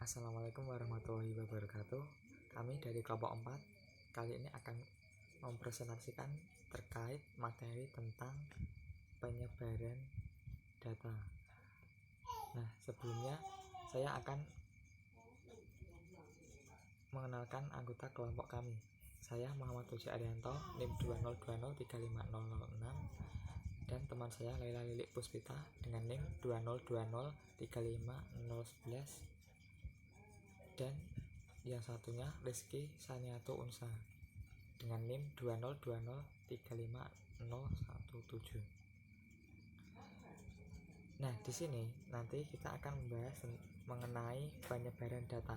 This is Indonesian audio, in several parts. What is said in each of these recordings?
Assalamualaikum warahmatullahi wabarakatuh. Kami dari kelompok 4 kali ini akan mempresentasikan terkait materi tentang penyebaran data. Nah, sebelumnya saya akan mengenalkan anggota kelompok kami. Saya Muhammad Puji Arianto, NIM 2020350006, dan teman saya Laila Lilik Puspita dengan NIM 2020350011, dan yang satunya Rizky Saniato Unsa dengan NIM 2020350017. Nah, di sini nanti kita akan membahas mengenai penyebaran data.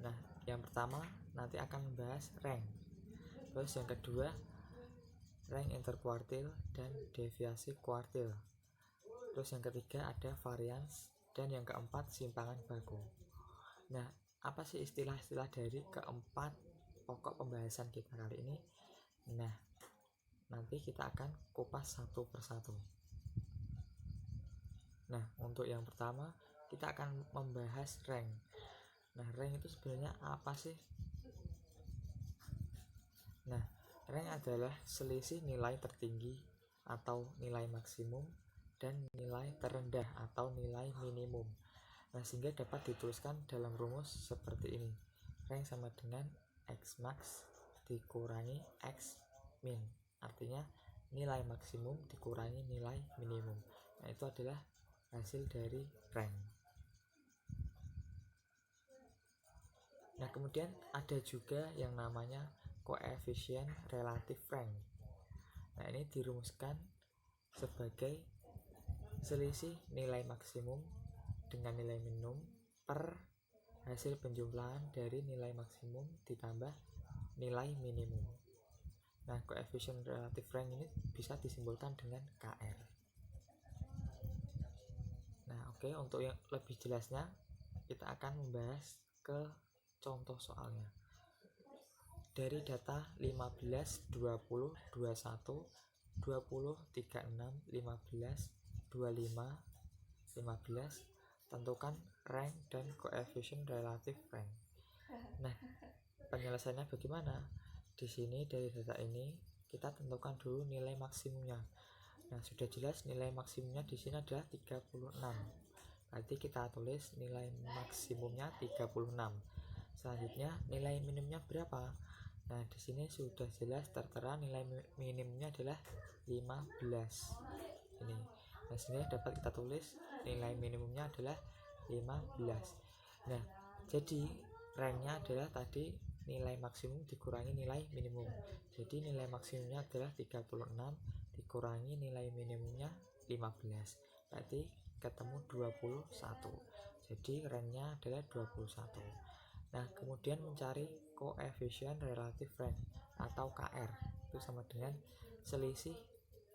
Nah, yang pertama nanti akan membahas rank. Terus yang kedua rank interkuartil dan deviasi kuartil. Terus yang ketiga ada varians, dan yang keempat simpangan baku. Nah, apa sih istilah-istilah dari keempat pokok pembahasan kita kali ini? Nah, nanti kita akan kupas satu persatu. Nah, untuk yang pertama kita akan membahas rank. Nah, rank itu sebenarnya apa sih? Nah, rank adalah selisih nilai tertinggi atau nilai maksimum dan nilai terendah atau nilai minimum. Nah, sehingga dapat dituliskan dalam rumus seperti ini. Rank sama dengan X max dikurangi X min. Artinya nilai maksimum dikurangi nilai minimum. Nah, itu adalah hasil dari rank. Nah, kemudian ada juga yang namanya koefisien relatif rank. Nah, ini dirumuskan sebagai selisih nilai maksimum dengan nilai minimum per hasil penjumlahan dari nilai maksimum ditambah nilai minimum. Nah, koefisien relatif rank ini bisa disimbolkan dengan KR. Nah, oke, untuk yang lebih jelasnya kita akan membahas ke contoh soalnya. Dari data 15, 20, 21, 20, 36, 15, 25, 15, tentukan rank dan koefisien relatif rank. Nah, penyelesaiannya bagaimana? Di sini dari data ini kita tentukan dulu nilai maksimumnya. Nah, sudah jelas nilai maksimumnya di sini adalah 36. Berarti kita tulis nilai maksimumnya 36. Selanjutnya nilai minimumnya berapa? Nah, di sini sudah jelas tertera nilai minimumnya adalah 15. Ini. Nah, sehingga dapat kita tulis nilai minimumnya adalah 15. Nah, jadi ranknya adalah tadi nilai maksimum dikurangi nilai minimum. Jadi nilai maksimumnya adalah 36 dikurangi nilai minimumnya 15. Berarti ketemu 21. Jadi ranknya adalah 21. Nah, kemudian mencari koefisien relatif rank atau KR. Itu sama dengan selisih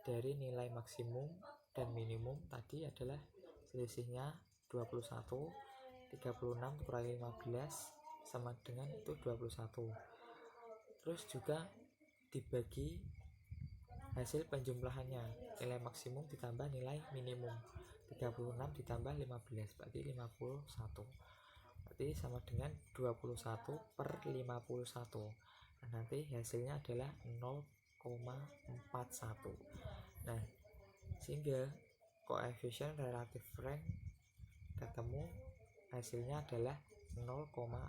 dari nilai maksimum dan minimum tadi adalah selisihnya 21, 36 dikurangi 15 sama dengan itu 21. Terus juga dibagi hasil penjumlahannya, nilai maksimum ditambah nilai minimum, 36 ditambah 15 berarti 51. Berarti sama dengan 21 per 51. Nah, nanti hasilnya adalah 0,41. Nah, sehingga koefisien relatif rank ketemu hasilnya adalah 0,41.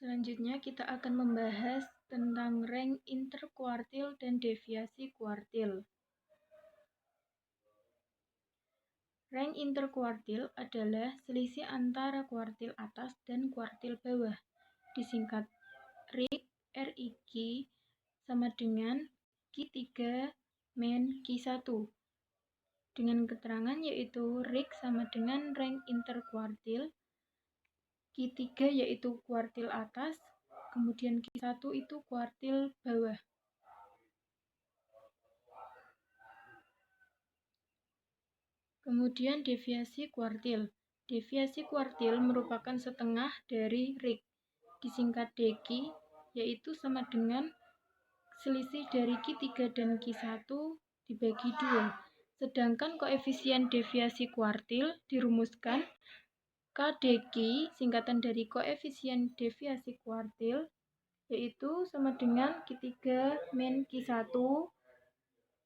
Selanjutnya kita akan membahas tentang rank interkuartil dan deviasi kuartil. Rank interkuartil adalah selisih antara kuartil atas dan kuartil bawah, disingkat RIK, RIK sama dengan Q3 min Q1. Dengan keterangan yaitu RIK sama dengan rank interkuartil, Q3 yaitu kuartil atas, kemudian Q1 itu kuartil bawah. Kemudian deviasi kuartil. Deviasi kuartil merupakan setengah dari RIK, disingkat DQ, yaitu sama dengan selisih dari Q3 dan Q1 dibagi 2. Sedangkan koefisien deviasi kuartil dirumuskan KdQ, singkatan dari koefisien deviasi kuartil, yaitu sama dengan Q3 min Q1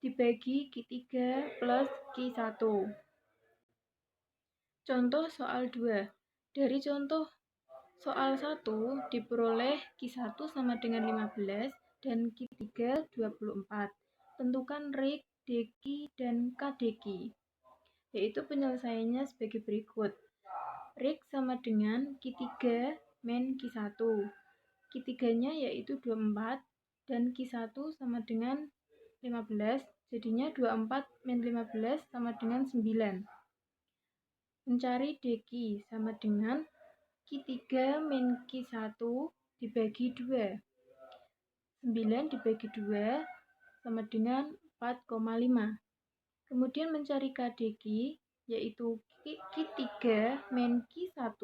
dibagi Q3 plus Q1. Contoh soal 2. Dari contoh soal 1 diperoleh Q1 sama dengan 15 dan Q3 24. Tentukan RIK, DQ, dan KdQ. Yaitu penyelesaiannya sebagai berikut. RIK sama dengan Q3 min Q1. Q3-nya yaitu 24 dan Q1 sama dengan 15. Jadinya 24 min 15 sama dengan 9. Mencari DQ sama dengan Q3 min Q1 dibagi 2. 9 dibagi 2 sama dengan 4,5. Kemudian mencari KdQ, yaitu Q3 min Q1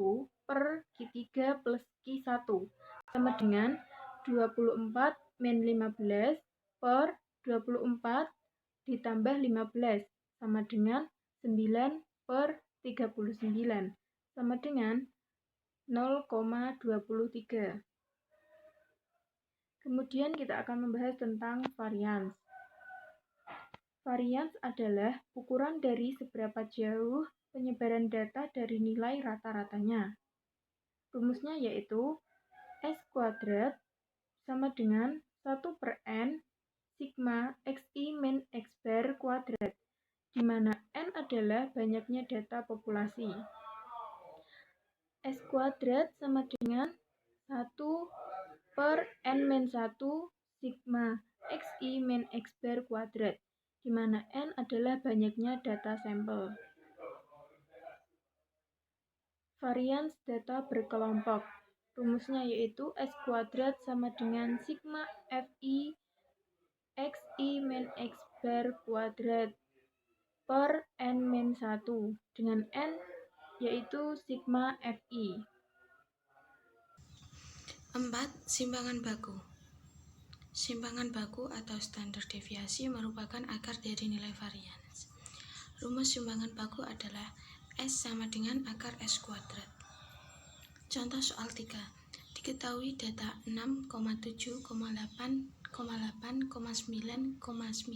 per Q3 plus Q1 sama dengan 24 min 15 per 24 ditambah 15 sama dengan 9 per 39 sama dengan 0,23. Kemudian kita akan membahas tentang varians. Varians adalah ukuran dari seberapa jauh penyebaran data dari nilai rata-ratanya. Rumusnya yaitu S² sama dengan 1/n sigma xi min x bar kuadrat, di mana n adalah banyaknya data populasi. S² sama dengan 1/n-1 sigma xi min x bar kuadrat, di mana n adalah banyaknya data sampel. Varians data berkelompok. Rumusnya yaitu S² sama dengan sigma fi xi min x bar kuadrat per n-1 dengan n yaitu sigma fi. 4. Simpangan baku. Simpangan baku atau standar deviasi merupakan akar dari nilai varians. Rumus simpangan baku adalah S sama dengan akar S². Contoh soal 3. Diketahui data 6, 7, 8, 8, 9, 9, 10, 10,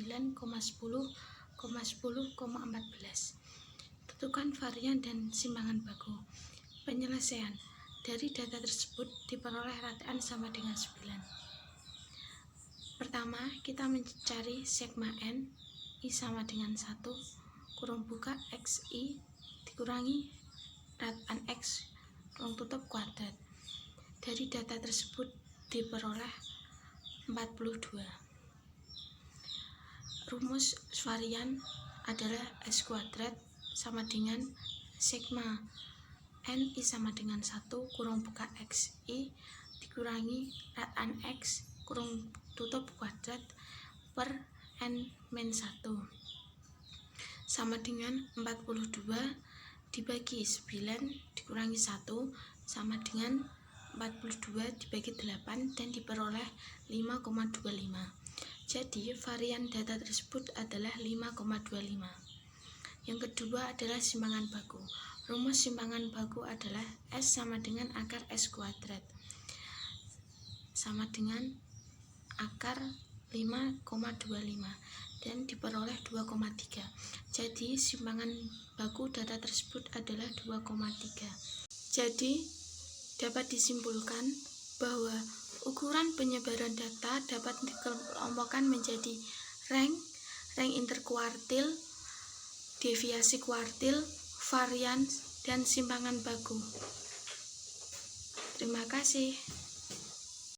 14. Tentukan varian dan simpangan baku. Penyelesaian. Dari data tersebut diperoleh rataan sama dengan 9. Pertama, kita mencari sigma n, i sama dengan 1, kurung buka xi dikurangi rataan x, kurung tutup kuadrat. Dari data tersebut diperoleh 42. Rumus varian adalah S² sama dengan sigma n i sama dengan 1 kurung buka xi dikurangi rataan x kurung tutup kuadrat per n-1 sama dengan 42 dibagi 9 dikurangi 1 sama dengan 42 dibagi 8 dan diperoleh 5,25. Jadi varian data tersebut adalah 5,25. Yang kedua adalah simpangan baku. Rumus simpangan baku adalah S sama dengan akar S² sama dengan akar 5,25 dan diperoleh 2,3. Jadi simpangan baku data tersebut adalah 2,3. Jadi dapat disimpulkan bahwa ukuran penyebaran data dapat dikelompokkan menjadi rank interkuartil, deviasi kuartil, varians, dan simpangan baku. Terima kasih.